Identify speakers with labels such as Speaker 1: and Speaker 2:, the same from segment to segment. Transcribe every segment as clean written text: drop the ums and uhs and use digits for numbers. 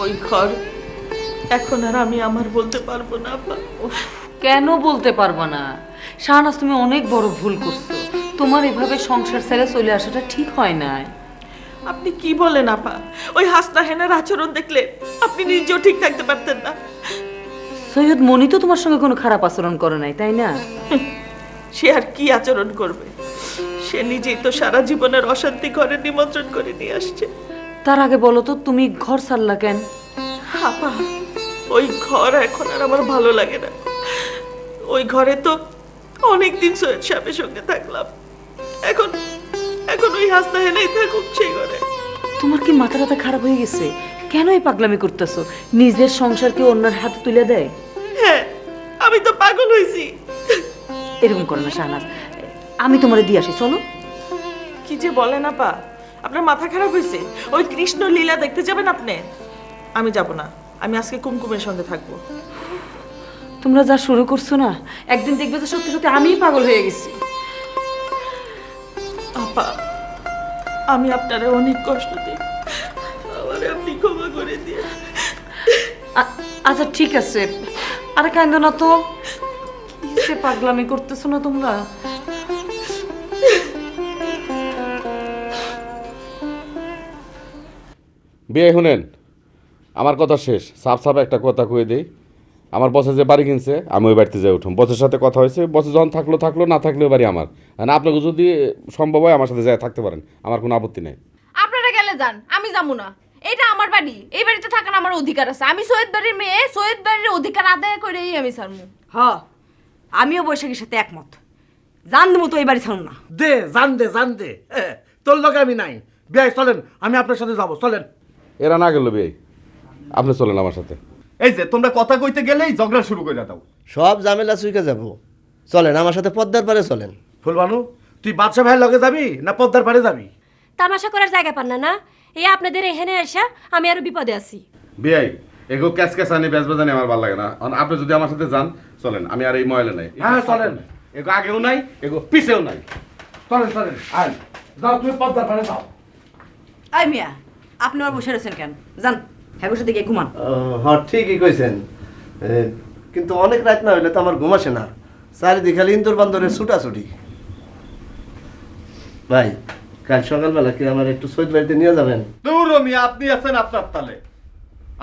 Speaker 1: ওই ঘর এখন আর আমি আমার বলতে পারবো না আপা।
Speaker 2: কেন বলতে পারবা না? শাহনাজ, তুমি অনেক বড় ভুল করছো। তোমার এভাবে সংসার ছেড়ে চলে আসাটা ঠিক হয় না।
Speaker 1: আপনি কি বলেন আপা? ওই হাসনা হেনার আচরণ দেখলে আপনি নিজেও ঠিক থাকতে পারতেন না।
Speaker 2: সৈয়দ মনি তো তোমার সঙ্গে কোনো খারাপ আচরণ করে নাই, তাই না?
Speaker 1: সে আর কি আচরণ করবে? সে নিজেই তো সারা জীবনের অশান্তি ঘরে নিমন্ত্রণ করে নিয়ে আসছে।
Speaker 2: তার আগে বলো তো, তুমি ঘর ছাড়লা কেন?
Speaker 1: আপা, ওই ঘর এখন আর আমার ভালো লাগে না। ওই ঘরে তো অনেকদিন সৈয়দ সাহেবের সঙ্গে থাকলাম, এখন এখন ওই হাসনা হেনাই থাকুক সেই ঘরে।
Speaker 2: তোমার কি মাথা টাথা খারাপ হয়ে গেছে? কেন এই পাগলামি করতেছো? নিজের সংসারকে অন্যের হাতে তুলে দেয়?
Speaker 1: হ্যাঁ, আমি তো পাগল হয়েছি।
Speaker 2: এরকম করো না শাহনাজ, আমি তোমারে দিয়ে আসি, চলো।
Speaker 1: কি যে বলেন আপা, আপনার মাথা খারাপ হয়েছে? ওই কৃষ্ণ লীলা দেখতে যাবেন আপনি? আমি যাব না, আমি আজকে কুমকুমের সঙ্গে থাকবো।
Speaker 2: তোমরা যা শুরু করছো না, একদিন দেখবে যে সত্যি সত্যি আমিই পাগল হয়ে গেছি।
Speaker 1: আপা, আমি আপনারে অনেক কষ্ট দিই, আমারে আপনি ক্ষমা করে দিয়ে।
Speaker 2: আচ্ছা ঠিক আছে, আরে কান্দো না তো। কি যে পাগলামি করতেছো না তোমরা?
Speaker 3: বিয়ে শুনেন, আমার কথা শেষ। সাফ সাফ একটা কথা কয়ে দিই, আমার বসে যে বাড়ি কিনছে আমি ওই বাড়িতে যাই উঠুম। বসের সাথে কথা হয়েছে, বসে যখন থাকলো থাকলো, না থাকলেও বাড়ি আমার। আর আপনাকে যদি সম্ভব হয় আমার সাথে যাই থাকতে পারেন, আমার কোনো আপত্তি নেই।
Speaker 4: আপনারা গেলে যান, আমি যাবো না। এটা আমার বাড়ি, এই বাড়িতে থাকার আমার অধিকার আছে। আমি সৈয়দ বাড়ির মেয়ে, সৈয়দ বাড়ির অধিকার আদায় করেই আমি ছাড়বো।
Speaker 2: আমিও বৈশাখীর সাথে একমত। জান দেবো তো এই বাড়ি ছাড়ুন না।
Speaker 5: দে জান দে তোর লগে আমি নাই। বিয়াই চলেন, আমি আপনার সাথে যাব, চলেন।
Speaker 3: এরা না গেল বিয়ে, আপনি চলেন আমার সাথে।
Speaker 6: এই যে তোমরা কথা কইতে গেলেই ঝগড়া শুরু করে দাও।
Speaker 7: সব ঝামেলা চুইকে যাব। চলেন আমার সাথে পদ্মার পারে চলেন।
Speaker 5: ফুলবানু, তুই বাদশা ভাইয়ের লগে যাবি না পদ্মার পাড়ে যাবি?
Speaker 8: তামাশা করার জায়গা পান না না? এই আপনাদের এখানে আসা আমি আরো বিপদে আছি।
Speaker 3: বিয়াই এগো ক্যাচ ক্যাচানি ব্যাস বাজানি আমার ভালো লাগে না। আপনি যদি আমার সাথে যান চলেন, আমি আর এই ময়লা নাই।
Speaker 5: হ্যাঁ চলেন,
Speaker 3: এগো আগেও নাই, এগো পিছেও নাই।
Speaker 5: চলেন আয় যাও, তুমি পদ্মার পাড়ে যাও।
Speaker 2: আই মিয়া, আপনি আর বসে রয়েছেন কেন? যান, হ্যাঁ বসে দিকে ঘুমান।
Speaker 7: হ্যাঁ ঠিকই কইছেন, কিন্তু অনেক রাত না হইলে তো আমার ঘুম আসে না। চারিদিকে খালি ইন্দুর বান্দরের ছুটাছুটি। ভাই, কাল সকালবেলা কি আমার একটু সৈয়দ বাড়িতে নিয়ে যাবেন?
Speaker 6: দূর মিয়া, আপনি আছেন আপনার তালে,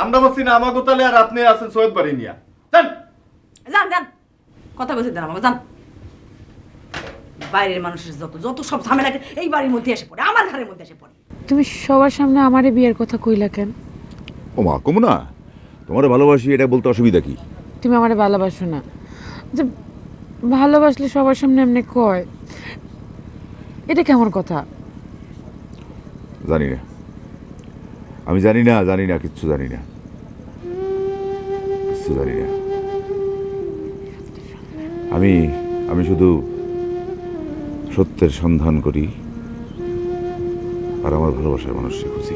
Speaker 6: আমরা বলছি না আমাগো তালে, আর আপনি আছেন সৈয়দ বাড়ি নিয়া। যান
Speaker 2: যান যান, কথা বলতে দেন আমাকে, যান। বাইরের মানুষের যত যত সব ঝামেলা এই বাড়ির মধ্যে এসে পড়ে, আমার ঘরের মধ্যে এসে পড়ে।
Speaker 9: তুমি সবার সামনে আমারে বিয়ের কথা কইলা কেন?
Speaker 10: ও মা, কমু না, তোমার ভালোবাসি এটা বলতে অসুবিধা কি?
Speaker 9: তুমি আমারে ভালোবাসো না? যে ভালোবাসলে সবার সামনে এমনি কয়, এটা কেমন কথা?
Speaker 10: জানি না, আমি জানি না, কিচ্ছু জানি না, কিচ্ছু জানি না। আমি শুধু সত্যের সন্ধান করি আর আমার ভালোবাসার মানুষকে খুঁজি।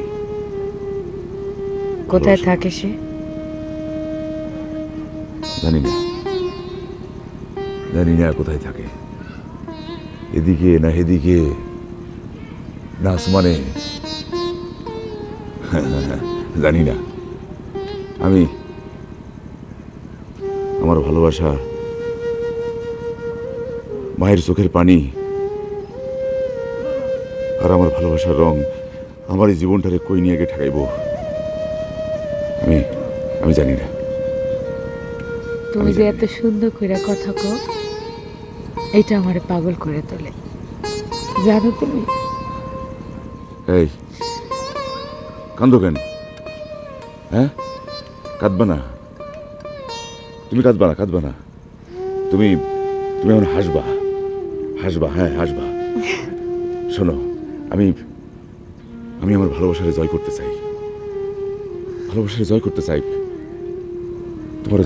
Speaker 9: কোথায় থাকে সে?
Speaker 10: জানি না কোথায় থাকে, এদিকে না হেদিকে না আসমানে, জানি না। আমি আমার ভালোবাসা মায়ের চোখের পানি আর আমার ভালোবাসার রং আমার এই জীবনটারে কই নিয়ে গিয়ে ঠেকাইব, আমি জানি না।
Speaker 9: তুমি যে এত সুন্দর করে কথা কও, এটা আমারে পাগল করে তোলে, জানো তুমি?
Speaker 10: এই কান্দো কেন? হ্যাঁ, কাঁদবা না, তুমি কাঁদবা না, তুমি এখন হাসবা, হ্যাঁ হাসবা। শোনো, আমি আমার ভালোবাসারে জয় করতে চাই, তোমার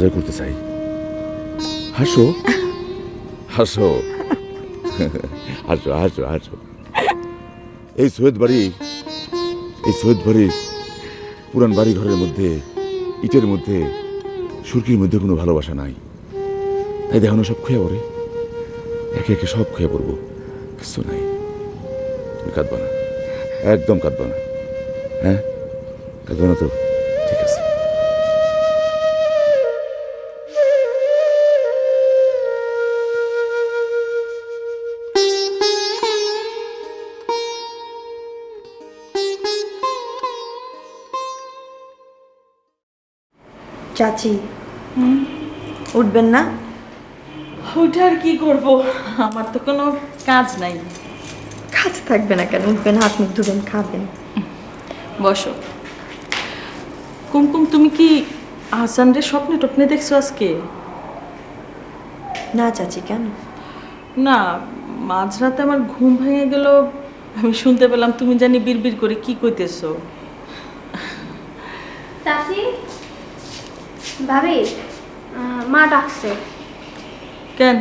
Speaker 10: জয় করতে চাই। হাসো হাসো হাসো হাসো হাসো। এই সৈয়দ বাড়ির পুরান বাড়ি ঘরের মধ্যে, ইটের মধ্যে, সুরকির মধ্যে কোনো ভালোবাসা নাই। তাই দেখো না, সব খেয়ে পড়ে, একে একে সব খেয়ে পড়বো, কিছু নাই। তুমি কাঁদবা না, একদম কাঁদবা না, হ্যাঁ কাঁদবা না তো? ঠিক আছে।
Speaker 11: চাচি উঠবেন না?
Speaker 1: ওইটা আর কি করব, আমার তো কোনো কাজ নাই।
Speaker 11: কাজ থাকবে না কেন? উঠবেন, হাত মুখ ধুবেন, খাবেন।
Speaker 1: বসো। কুমকুম, তুমি কি আহসানরে স্বপ্নে টপ্নে দেখছো আজকে?
Speaker 11: না চাচি, কেন?
Speaker 1: না, মাঝরাতে আমার ঘুম ভেঙে গেল, আমি শুনতে পেলাম তুমি জানি বিড়বিড় করে কি কইতেছো।
Speaker 4: চাচি, ভাবি, মা ডাকছে।
Speaker 1: কেন?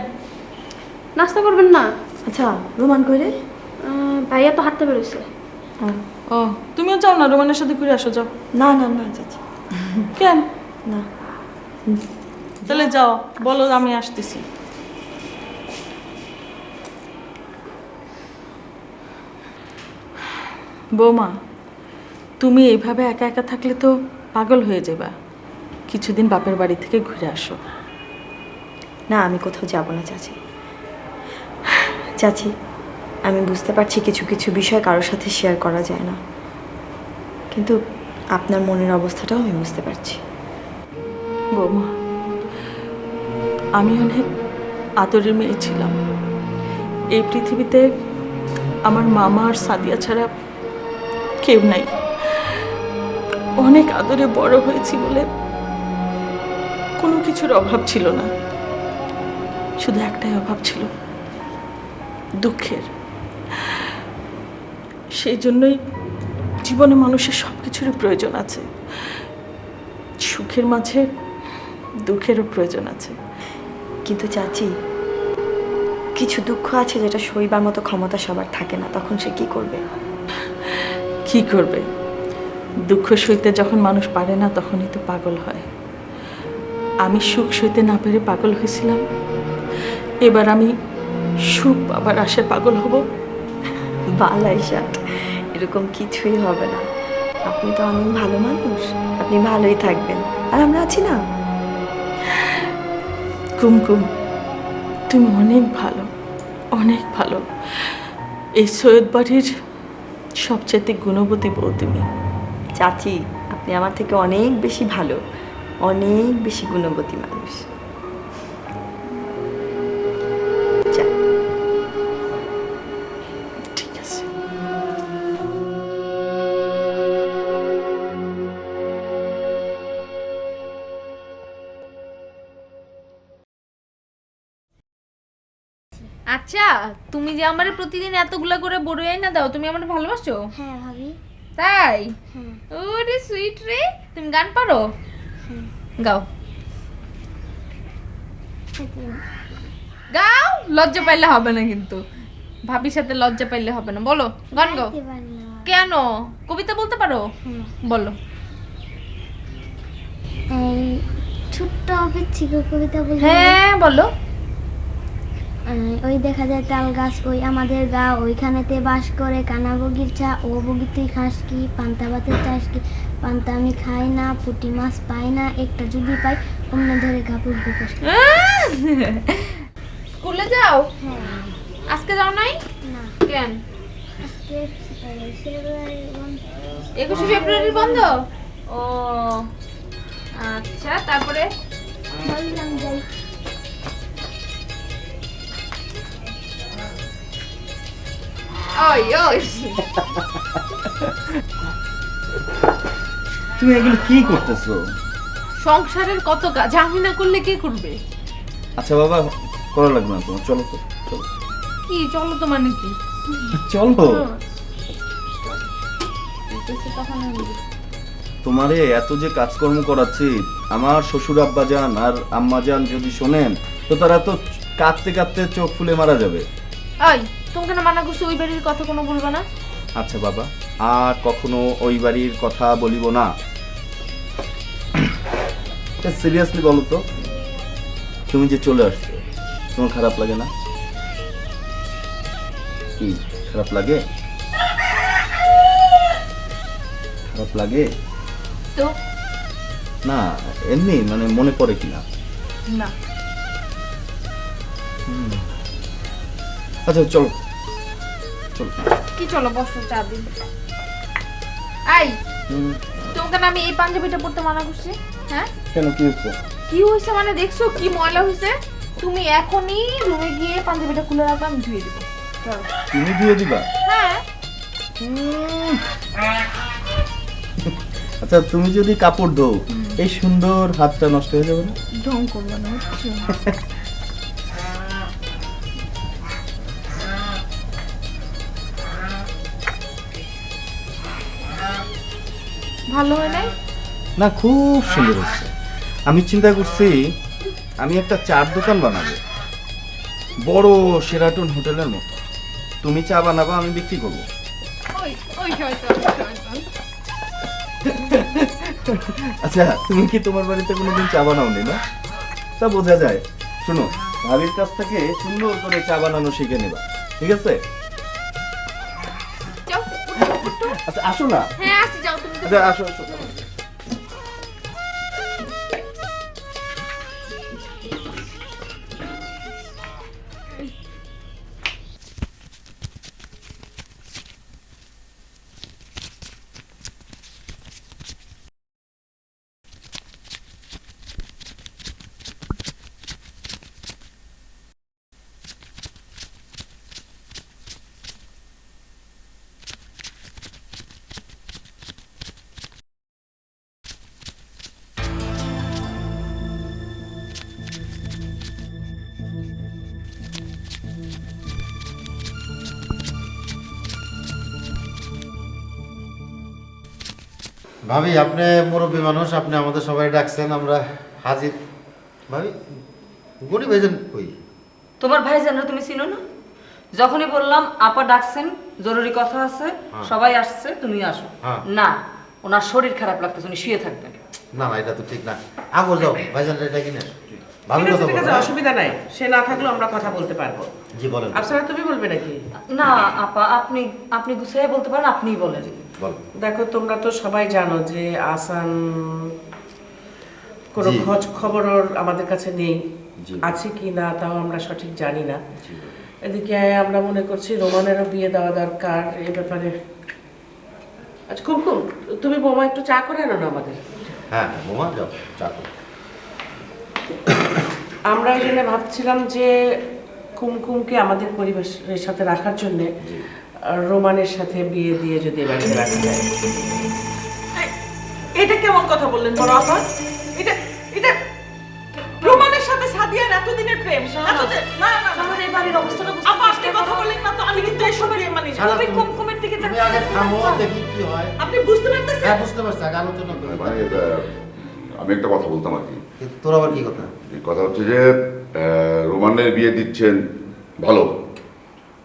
Speaker 4: নাস্তা করবেন না?
Speaker 11: আচ্ছা, রোমান করে
Speaker 4: ভাইয়া তো হাঁটতে বেরোছে।
Speaker 1: ও, তুমিও যাও না, রোমানের সাথে ঘুরে আসো, যাও।
Speaker 11: না না না চাচি,
Speaker 1: কেন?
Speaker 11: না।
Speaker 1: তাহলে যাও, বলো আমি আসতেছি। বৌমা, তুমি এইভাবে একা একা থাকলে তো পাগল হয়ে যাবা। কিছুদিন বাপের বাড়ি থেকে ঘুরে আসো।
Speaker 11: না, আমি কোথাও যাব না চাচি। চাচি, আমি বুঝতে পারছি কিছু কিছু বিষয় কারোর সাথে শেয়ার করা যায় না, কিন্তু আপনার মনের অবস্থাটাও আমি বুঝতে পারছি।
Speaker 1: বৌমা, আমি অনেক আদরের মেয়ে ছিলাম। এই পৃথিবীতে আমার মামা আর সাদিয়া ছাড়া কেউ নাই। অনেক আদরে বড় হয়েছি বলে কোনো কিছুর অভাব ছিল না, শুধু একটাই অভাব ছিল, দুঃখের। সেই জন্যই জীবনে মানুষের সব কিছুরই প্রয়োজন আছে, সুখের মাঝে দুঃখেরও প্রয়োজন আছে।
Speaker 11: কিন্তু চাচি, কিছু দুঃখ আছে যেটা সইবার মতো ক্ষমতা সবার থাকে না, তখন সে কি করবে?
Speaker 1: কি করবে? দুঃখ সইতে যখন মানুষ পারে না তখনই তো পাগল হয়। আমি সুখ সইতে না পেরে পাগল হয়েছিলাম, এবার আমি সুখ পাবার আশায় পাগল হব।
Speaker 11: বালাইসাত, এরকম কিছুই হবে না। আপনি তো অনেক ভালো মানুষ, আপনি ভালোই থাকবেন, আর আমরা আছি না।
Speaker 1: কুমকুম, তুমি অনেক ভালো, অনেক ভালো। এই সৈয়দ বাড়ির সবচেয়ে গুণবতী বউ তুমি।
Speaker 11: চাচি, আপনি আমার থেকে অনেক বেশি ভালো, অনেক বেশি গুণবতী মানুষ। যাক।
Speaker 1: ঠিক আছে।
Speaker 4: আচ্ছা, তুমি যে আমারে প্রতিদিন এতগুলা করে বড় না দাও, তুমি আমারে ভালোবাসো?
Speaker 8: হ্যাঁ ভাবি।
Speaker 4: তাই? ওরে সুইট রে, তুমি গান পারো? গাও গাও, লজ্জা পাইলে হবে না কিন্তু, ভাবির সাথে লজ্জা পাইলে হবে না। বলো, গান গাও। কেন? কবিতা বলতে পারো? বলো।
Speaker 8: ছোট্ট পিচ্ছিকে কবিতা বলি।
Speaker 4: হ্যাঁ বলো।
Speaker 8: ওই দেখা যায় তাল গাছ, ওই আমাদের গা, ওইখানেতে বাস করে কানা বগির চা, ও বগি তুই খাস কি, পান্তা ভাতের চাষ কি, পান্তা আমি খাই না, পুঁটি মাছ পাই না, একটা যদি পাই অন্য ধরে কাপড় বিকাশ।
Speaker 4: স্কুলে যাও? আজকে যাও নাই?
Speaker 8: না।
Speaker 4: কেন?
Speaker 8: আজকে
Speaker 4: 21শে ফেব্রুয়ারি বন্ধ? ও আচ্ছা, তারপরে
Speaker 8: বললাম যাই।
Speaker 4: ওই ওই
Speaker 6: তুমি এগুলো কি করতেছো?
Speaker 4: সংসারের কত কাজ, আমি না করলে কে করবে?
Speaker 6: আচ্ছা বাবা, করা লাগবে না তোমার, চলো তো, চলো।
Speaker 4: কি চলো তো মানে কি?
Speaker 6: চলো। তোমারে এত যে কাজকর্ম করাচ্ছি, আমার শ্বশুর আব্বাজান আর আম্মাজান যদি শোনেন তো তারা তো কাঁদতে কাঁদতে চোখ ফুলে মারা যাবে।
Speaker 4: ওই, তোমাকে না মানা করছি ওই বাড়ির কথা কোনো বলবা না?
Speaker 6: আচ্ছা বাবা, আর কখনো ওই বাড়ির কথা বলিব না। সিরিয়াসলি বলো তো, তুমি যে চলে আসছো, তোমার খারাপ লাগে না? কি খারাপ লাগে? খারাপ লাগে
Speaker 4: তো
Speaker 6: না, এমনি মানে মনে পড়ে কিনা?
Speaker 4: না।
Speaker 6: আচ্ছা চলো চলো।
Speaker 4: কি চলো, বসো, চা দিন। আই, তোমাকে না আমি এই পাঞ্জাবিটা পরতে মানা করছি? হ্যাঁ
Speaker 6: কেন কি হচ্ছে?
Speaker 4: কি হয়েছে মানে দেখছো কি ময়লা হয়েছে? তুমি এখনই রুমে গিয়ে পাঞ্জাবিটা খুলে রাখবে, আমি ধুয়ে দেবো। চলো।
Speaker 6: তুমি দিয়ে দিবা?
Speaker 4: হ্যাঁ।
Speaker 6: আচ্ছা তুমি যদি কাপড় ধো এই সুন্দর হাতটা নষ্ট হয়ে যাবে না?
Speaker 4: ঢং করবো না হচ্ছে। ভালো হয় নাই?
Speaker 6: না খুব সুন্দর হচ্ছে। আমি চিন্তা করছি আমি একটা চার দোকান বানাবো, বড় শেরাটন হোটেলের মতো। তুমি চা বানাবা, আমি বিক্রি করবো।
Speaker 4: ওই ওই শয়তান শয়তান।
Speaker 6: আচ্ছা তুমি কি তোমার বাড়িতে কোনোদিন চা বানাওনি না? তা বোঝা যায়। শোনো, ভাবির কাছ থেকে সুন্দর করে চা বানানো শিখে নেবা, ঠিক আছে?
Speaker 4: যাও, উঠো।
Speaker 6: আচ্ছা আসো না।
Speaker 4: হ্যাঁ আসি, যাও তুমি।
Speaker 6: আচ্ছা আসো আসো।
Speaker 7: ভাবি আপনি মুরব্বী মানুষ, আপনি আমাদের সবাই ডাকছেন, আমরা হাজির। ভাবি গনি ভাইজান কই?
Speaker 2: তোমার ভাইজানরা তুমি চিনো না? যখনই বললাম আপা ডাকছেন, জরুরি কথা আছে, সবাই আসছে, তুমি আসো। না, ওনার শরীর খারাপ লাগতেছে, উনি শুয়ে থাকবেন।
Speaker 7: না না, এটা তো ঠিক না। আগো যাও, ভাইজান এটা কিনে ভালো কথা
Speaker 1: ঠিক আছে,
Speaker 7: বলো।
Speaker 1: অসুবিধা নাই, সে না থাকলেও আমরা কথা বলতে পারবো।
Speaker 7: জি বলেন।
Speaker 1: আপনারা তুমি বলবে নাকি?
Speaker 2: না আপা, আপনি আপনি গুছিয়ে বলতে পারেন, আপনিই বলেন।
Speaker 7: বল।
Speaker 1: দেখো তোমরা তো সবাই জানো যে আসান কোনো
Speaker 7: জি।
Speaker 1: খোঁজ খবর ওর আমাদের কাছে নেই,
Speaker 7: জি।
Speaker 1: আছে কি না তাও আমরা সঠিক জানি না। এদিকে আমরা মনে করছি রোমানেরও বিয়ে দেওয়া দরকার, এই ব্যাপারে। আচ্ছা কুমকুম, তুমি বোমা একটু চা করে আনো না আমাদের।
Speaker 7: হ্যাঁ বোমা যাও চা করো।
Speaker 1: আমরা এই জন্য ভাবছিলাম যে কুমকুমকে আমাদের পরিবেশের সাথে রাখার জন্য রোমানের সাথে বিয়ে দিয়ে যদি বাড়িতে রাখা যায়। এটা কেমন কথা বললেন বড় আপা? এটা এটা রোমানের সাথে সাদিয়ার এতদিনের প্রেম। না না
Speaker 2: আমাদের এই বাড়ির অবস্থাটা বুঝতে
Speaker 1: আপা আপনি কথা বললেন না তো, আমি কিন্তু এসবের মানি না।
Speaker 2: তুমি কুমকুমের দিকে
Speaker 7: তুমি আগে থামো, দেখি কি হয়।
Speaker 1: আপনি বুঝতে পারতেছেন?
Speaker 7: হ্যাঁ বুঝতে পারছি, আগে আলোচনা করি।
Speaker 10: আমি একটা কথা বলতাম আর কি।
Speaker 7: তোর আবার কি কথা?
Speaker 10: এই কথা হচ্ছে যে রোমানের বিয়ে দিচ্ছেন, ভালো,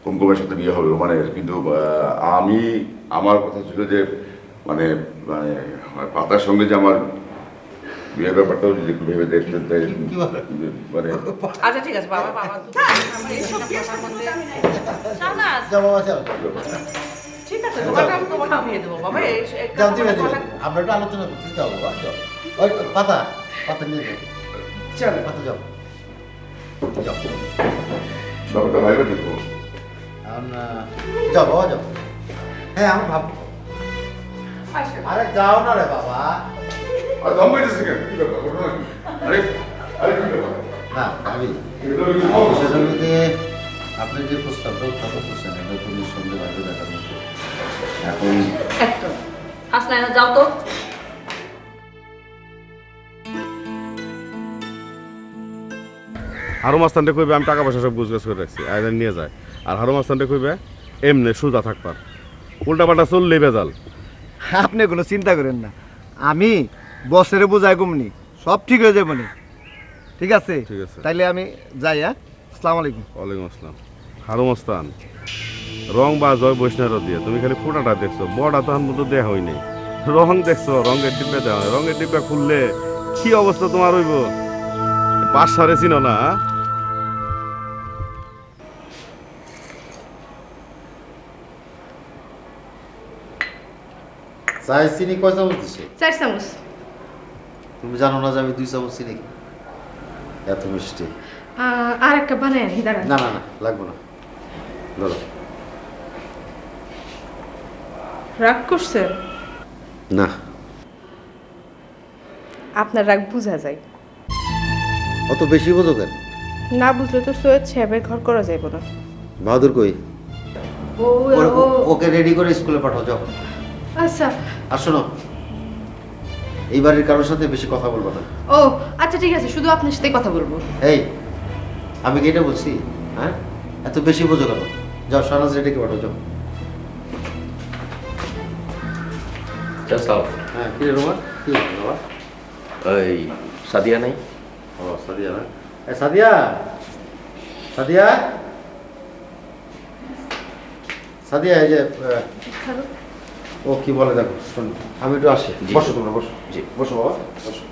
Speaker 10: কুমকুমের সাথে বিয়ে হবে রোমানের, কিন্তু আমার কথা ছিল যে মানে মানে পাতার সঙ্গে যে আমার বিয়ের ব্যাপারটাও যদি একটু ভেবে দেখতেন, তাই
Speaker 7: কি বলে?
Speaker 10: মানে
Speaker 1: আচ্ছা ঠিক আছে বাবা, বাবা এইসব বিয়ের সম্বন্ধে
Speaker 2: শাহনাজ,
Speaker 7: যাও বাবা যাও।
Speaker 1: ঠিক আছে, তোমাকে আমি তোমাকে আমি দেবো বাবা।
Speaker 7: যাও দিবে দিবে। আমরা একটু আলোচনা করছি, যাও বাবা যাও। ওই পাতা পাতা নিয়ে যাও।
Speaker 1: চলো
Speaker 7: পাতা যাও। যাও।
Speaker 10: ব্যাপারটা ভাইবে দেখবো।
Speaker 7: এখন যাও বাবা যাও। হ্যাঁ আমি ভাববো। আরে যাও না রে বাবা।
Speaker 10: আর দম পাইতেছে কেন? কি ব্যাপার? ঘটনা কি? আরে আরে কি ব্যাপার?
Speaker 7: না ভাবি
Speaker 10: এগুলো কি
Speaker 7: সেটার মধ্যে আপনি যে প্রস্তাবটা উত্থাপন করছেন এটা তো নিঃসন্দেহে ভাবে দেখার মতো। এখন
Speaker 2: একদম হাসনাইনা যাও তো।
Speaker 3: হারু মাস্তানটা কইবে আমি টাকা পয়সা সব গুজগাছ করে রাখছি, আয়দান নিয়ে যায়। আর হারু মাস্তানটা কইবে এমনি সোজা থাকবার, উল্টা পাল্টা চললেই বেজাল।
Speaker 5: আপনি কোনো চিন্তা করেন না, আমি বসের বোঝাই কমনি, সব ঠিক হয়ে যাবে নি। ঠিক আছে
Speaker 3: ঠিক আছে।
Speaker 5: তাইলে আমি যাই। হ্যাঁ, আসসালামু আলাইকুম।
Speaker 3: ওয়ালাইকুম আসসালাম। হারু মাস্তান, রং বা জয় বৈষ্ণব দিয়ে তুমি খালি ফোটাটা দেখছো, বড়া তখন মতো দেয়া হয়নি। রং দেখছো, রঙের ডিব্বা দেওয়া হয়, রঙের ডিব্বা খুললে কি অবস্থা তোমার হইব? বাসারে চিনো না?
Speaker 7: চাই চিনি কয় চামচ দিছে?
Speaker 4: 4 চামচ।
Speaker 7: তুমি জানো না যে আমি 2 চামচ চিনি খাই? এত মিষ্টি।
Speaker 4: আর একটা বানায় নি, দাঁড়ান।
Speaker 7: না না না লাগবে না, ধরো।
Speaker 1: রাগ করছে?
Speaker 7: না
Speaker 12: আপনার রাগ বোঝা যায়।
Speaker 7: অত বেশি বোঝো কেন?
Speaker 12: না বুঝলে তো সৈয়দ সাহেবের ঘর করা যাইব না।
Speaker 7: বাহাদুর কই? ওকে রেডি করে স্কুলে পাঠাও, যাও।
Speaker 12: আচ্ছা।
Speaker 7: আর শোনো, এই বাড়ির কারোর সাথে বেশি কথা বলবো না।
Speaker 12: ও আচ্ছা ঠিক আছে, শুধু আপনার সাথে কথা বলবো।
Speaker 7: এই, আমি কি এটা বলছি? হ্যাঁ, এত বেশি বোঝো কেন? যাও, শাহনাজ রেডিকে পাঠাও, যাও। হ্যাঁ, কি রে রোমা? কি বাবা?
Speaker 13: ওই সাদিয়া নাই?
Speaker 7: ও সাদিয়া না? সাদিয়া, সাদিয়া, সাদিয়া, এই যে ও কি বলে দেখো, শোন, আমি একটু আসি। বসো তোমরা, বসো।
Speaker 13: জি,
Speaker 7: বসো বাবা, বসো।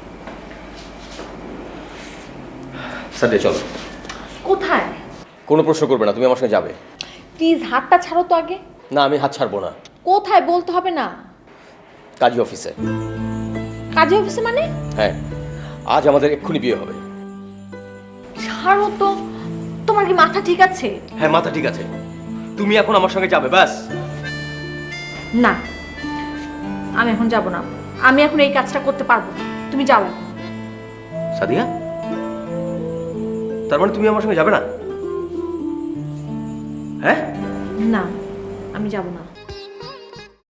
Speaker 13: সাদিয়া চলো।
Speaker 14: কোথায়?
Speaker 13: কোনো প্রশ্ন করবে না, তুমি আমার সঙ্গে যাবে।
Speaker 14: প্লিজ হাতটা ছাড়ো তো আগে।
Speaker 13: না, আমি হাত ছাড়বো না।
Speaker 14: কোথায় বলতে হবে না?
Speaker 13: কাজী অফিসে।
Speaker 14: কাজী অফিসে মানে?
Speaker 13: হ্যাঁ, আজ আমাদের এক্ষুনি বিয়ে হবে।
Speaker 14: ছাড়ো তো, তোমার কি মাথা ঠিক আছে?
Speaker 13: হ্যাঁ, মাথা ঠিক আছে। তুমি এখন আমার সঙ্গে যাবে, ব্যাস।
Speaker 14: না, আমি এখন যাব না। আমি এখন এই কাজটা করতে পারবো না। তুমি যাও এখন।
Speaker 13: সাদিয়া, তার মানে তুমি আমার সঙ্গে যাবে না? হ্যাঁ?
Speaker 14: না, আমি যাব না।